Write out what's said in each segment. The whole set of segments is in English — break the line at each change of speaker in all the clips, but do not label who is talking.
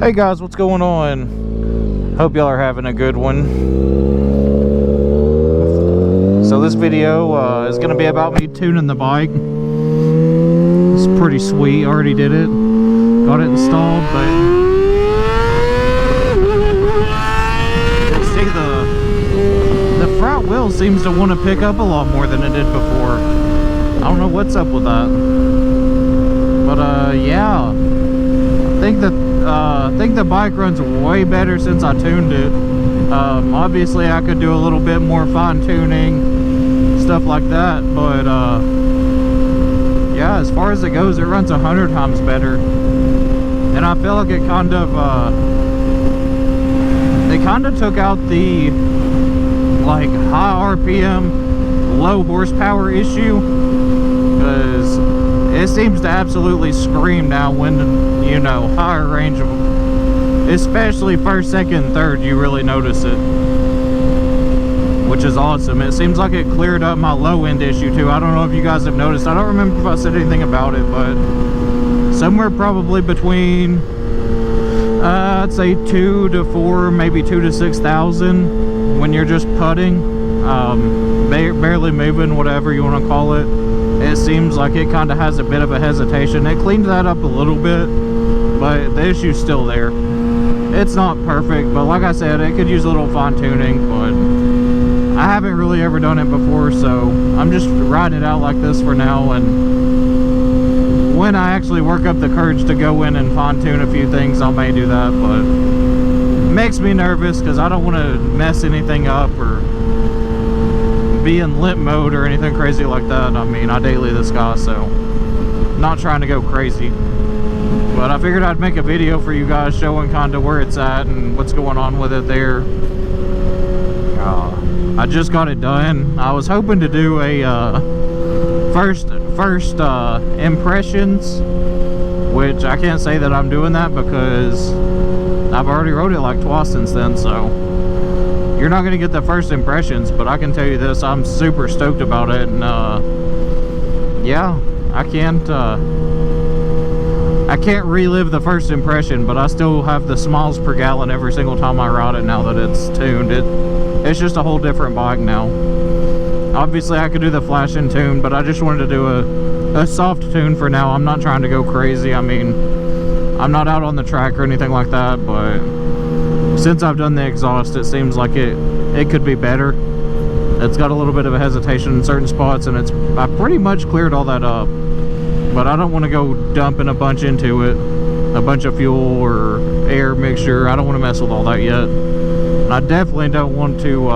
Hey guys, what's going on? Hope y'all are having a good one. So this video is going to be about me tuning the bike. It's pretty sweet. Already did it. Got it installed, but see, the front wheel seems to want to pick up a lot more than it did before. I don't know what's up with that. But yeah, I think the bike runs way better since I tuned it. Obviously I could do a little bit more fine tuning, stuff like that, but yeah, as far as it goes, it runs 100 times better. And I feel like it kind of took out the like high RPM, low horsepower issue, because it seems to absolutely scream now when, you know, higher range of, especially first, second, third, you really notice it, which is awesome. It seems like it cleared up my low end issue too. I don't know if you guys have noticed. I don't remember if I said anything about it, but somewhere probably between I'd say 2 to 4, maybe 2 to 6,000 when you're just putting, barely moving, whatever you want to call it. It seems like it kind of has a bit of a hesitation. It cleaned that up a little bit, but the issue's still there. It's not perfect, but like I said, it could use a little fine tuning, but I haven't really ever done it before, so I'm just riding it out like this for now. And when I actually work up the courage to go in and fine tune a few things, I may do that, but it makes me nervous because I don't want to mess anything up or be in limp mode or anything crazy like that. I mean, I daily this guy, so not trying to go crazy, but I figured I'd make a video for you guys showing kind of where it's at and what's going on with it there. I just got it done. I was hoping to do a first impressions, which I can't say that I'm doing that because I've already rode it like twice since then, so you're not going to get the first impressions. But I can tell you this, I'm super stoked about it. And yeah, I can't relive the first impression, but I still have the smiles per gallon every single time I ride it now that it's tuned. It's just a whole different bike now. Obviously I could do the flash and tune, but I just wanted to do a soft tune for now. I'm not trying to go crazy. I mean, I'm not out on the track or anything like that, but since I've done the exhaust, it seems like it could be better. It's got a little bit of a hesitation in certain spots, and I pretty much cleared all that up. But I don't want to go dumping a bunch into it, a bunch of fuel or air mixture. I don't want to mess with all that yet. And I definitely don't want to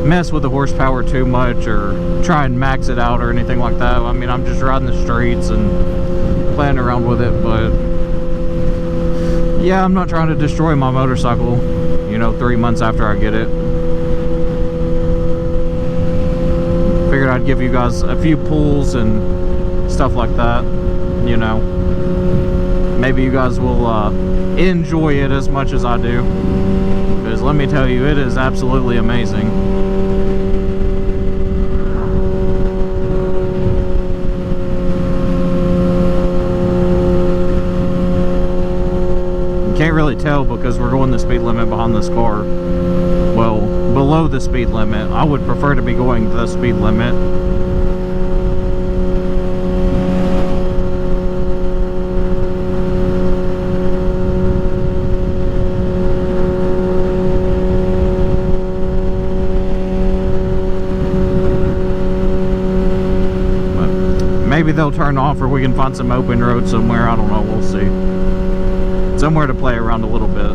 mess with the horsepower too much or try and max it out or anything like that. I mean, I'm just riding the streets and playing around with it, but yeah, I'm not trying to destroy my motorcycle, you know, 3 months after I get it. Figured I'd give you guys a few pulls and stuff like that, you know. Maybe you guys will enjoy it as much as I do, because let me tell you, it is absolutely amazing. Can't really tell because we're going the speed limit behind this car. Well, below the speed limit. I would prefer to be going the speed limit. But maybe they'll turn off, or we can find some open road somewhere. I don't know, we'll see. Somewhere to play around a little bit.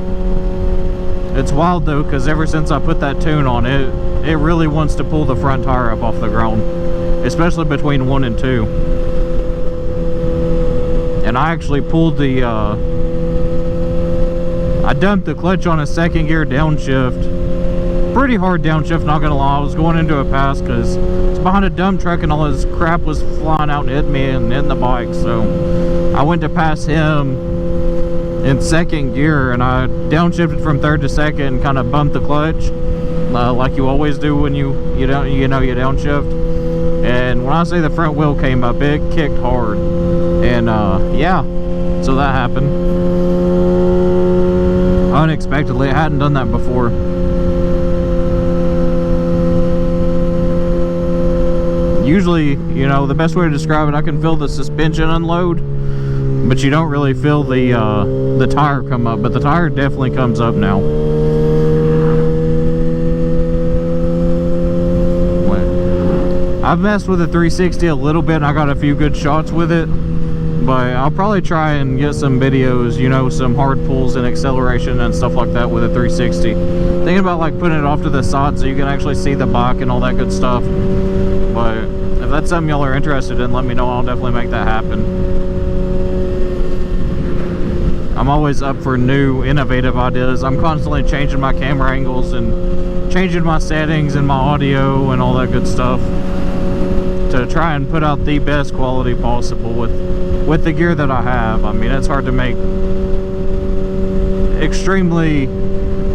It's wild though, because ever since I put that tune on it, it really wants to pull the front tire up off the ground, especially between 1 and 2. And I actually pulled the I dumped the clutch on a second gear downshift, pretty hard downshift, not gonna lie. I was going into a pass because it's behind a dump truck and all this crap was flying out and hit me and hitting the bike, so I went to pass him in second gear, and I downshifted from third to second and kind of bumped the clutch, like you always do when you downshift. And when I say the front wheel came up, it kicked hard, and yeah, so that happened. unexpectedly. I hadn't done that before. Usually, you know, the best way to describe it, I can feel the suspension unload, but you don't really feel the tire come up. But the tire definitely comes up now. I've messed with the 360 a little bit, and I got a few good shots with it, but I'll probably try and get some videos, you know, some hard pulls and acceleration and stuff like that with a 360. Thinking about like putting it off to the side so you can actually see the bike and all that good stuff. But if that's something y'all are interested in, let me know. I'll definitely make that happen. I'm always up for new, innovative ideas. I'm constantly changing my camera angles and changing my settings and my audio and all that good stuff to try and put out the best quality possible with the gear that I have. I mean, it's hard to make extremely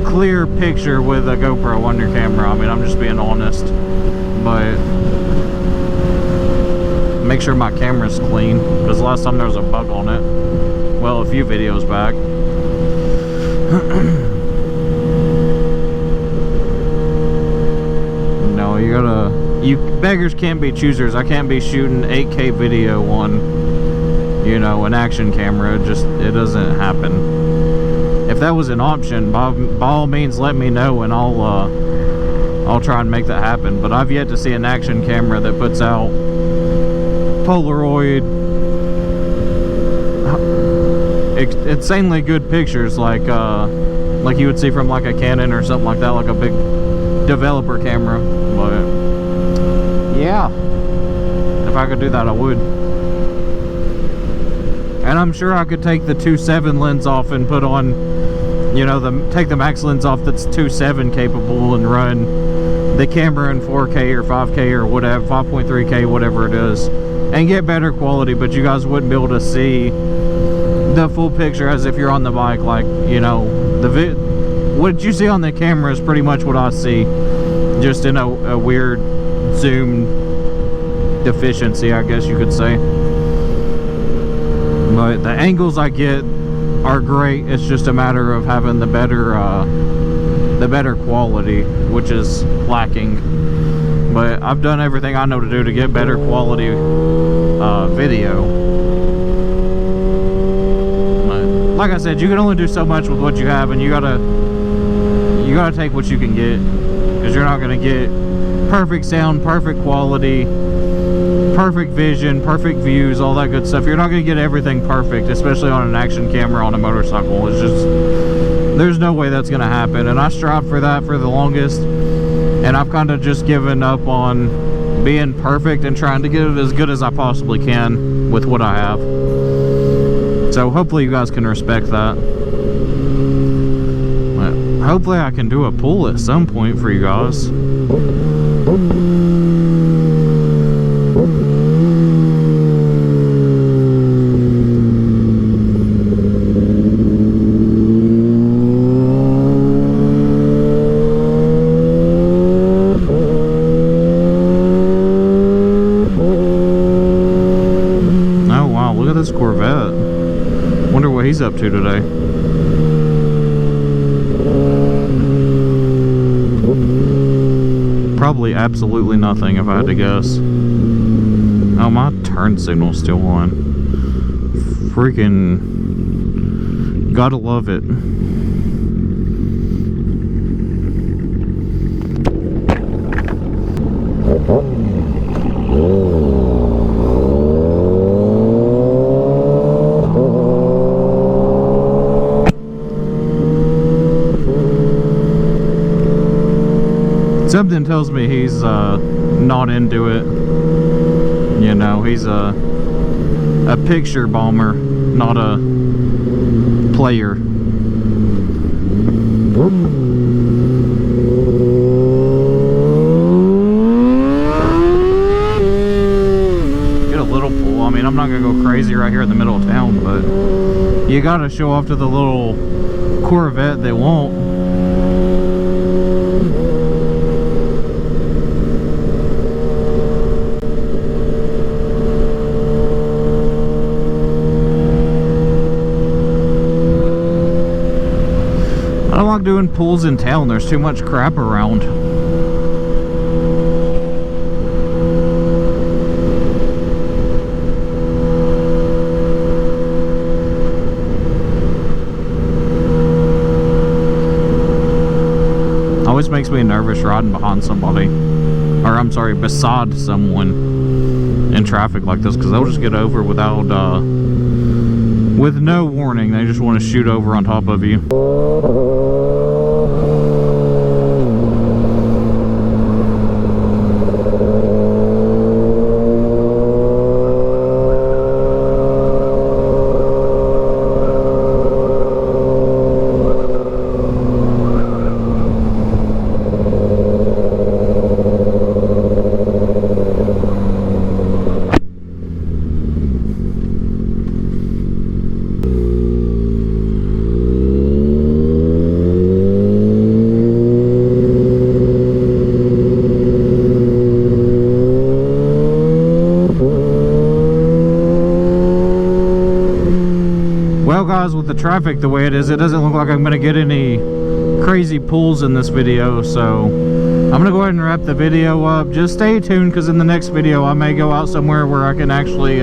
clear picture with a GoPro on your camera. I mean, I'm just being honest. But make sure my camera's clean, because last time there was a bug on it. Well, a few videos back. No, you beggars can't be choosers. I can't be shooting 8K video on, you know, an action camera. It doesn't happen. If that was an option, by all means let me know, and I'll try and make that happen. But I've yet to see an action camera that puts out Polaroid insanely good pictures like you would see from like a Canon or something like that, like a big developer camera. But yeah, if I could do that, I would. And I'm sure I could take the 2.7 lens off and put on, you know, take the max lens off that's 2.7 capable and run the camera in 4K or 5K or whatever, 5.3K, whatever it is, and get better quality. But you guys wouldn't be able to see the full picture as if you're on the bike. Like, you know, what you see on the camera is pretty much what I see, just in a weird zoom deficiency, I guess you could say. But the angles I get are great. It's just a matter of having the better quality, which is lacking. But I've done everything I know to do to get better quality video. But like I said, you can only do so much with what you have, and you gotta take what you can get, because you're not gonna get perfect sound, perfect quality, perfect vision, perfect views, all that good stuff. You're not going to get everything perfect, especially on an action camera on a motorcycle. It's just, there's no way that's going to happen. And I strive for that for the longest, and I've kind of just given up on being perfect and trying to get it as good as I possibly can with what I have. So hopefully you guys can respect that. But hopefully I can do a pull at some point for you guys. Corvette. Wonder what he's up to today. Probably absolutely nothing, if I had to guess. Oh, my turn signal's still on. Freaking gotta love it. Something tells me he's not into it. You know, he's a picture bomber, not a player. Get a little pull. I mean, I'm not gonna go crazy right here in the middle of town, but you gotta show off to the little Corvette they want. love doing pulls in town. There's too much crap around. Always makes me nervous riding behind somebody, or I'm sorry, beside someone in traffic like this, because they'll just get over without with no warning. They just want to shoot over on top of you. Well guys, with the traffic the way it is, it doesn't look like I'm going to get any crazy pulls in this video, so I'm going to go ahead and wrap the video up. Just stay tuned, because in the next video I may go out somewhere where I can actually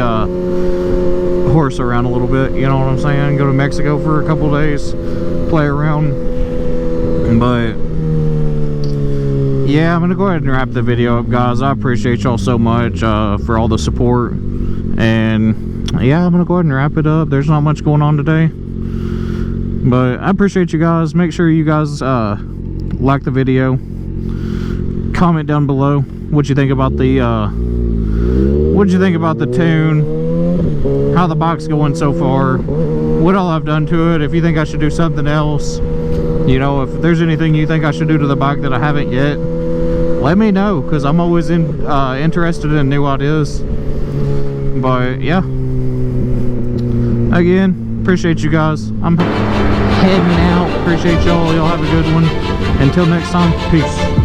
horse around a little bit, you know what I'm saying? Go to Mexico for a couple days, play around. But yeah, I'm going to go ahead and wrap the video up, guys. I appreciate y'all so much for all the support, and yeah, I'm gonna go ahead and wrap it up. There's not much going on today, but I appreciate you guys. Make sure you guys like the video, comment down below what you think about the tune, how the bike's going so far, what all I've done to it, if you think I should do something else, you know, if there's anything you think I should do to the bike that I haven't yet, let me know, because I'm always interested in new ideas. But yeah, again, appreciate you guys. I'm heading out. Appreciate y'all. Y'all have a good one. Until next time, peace.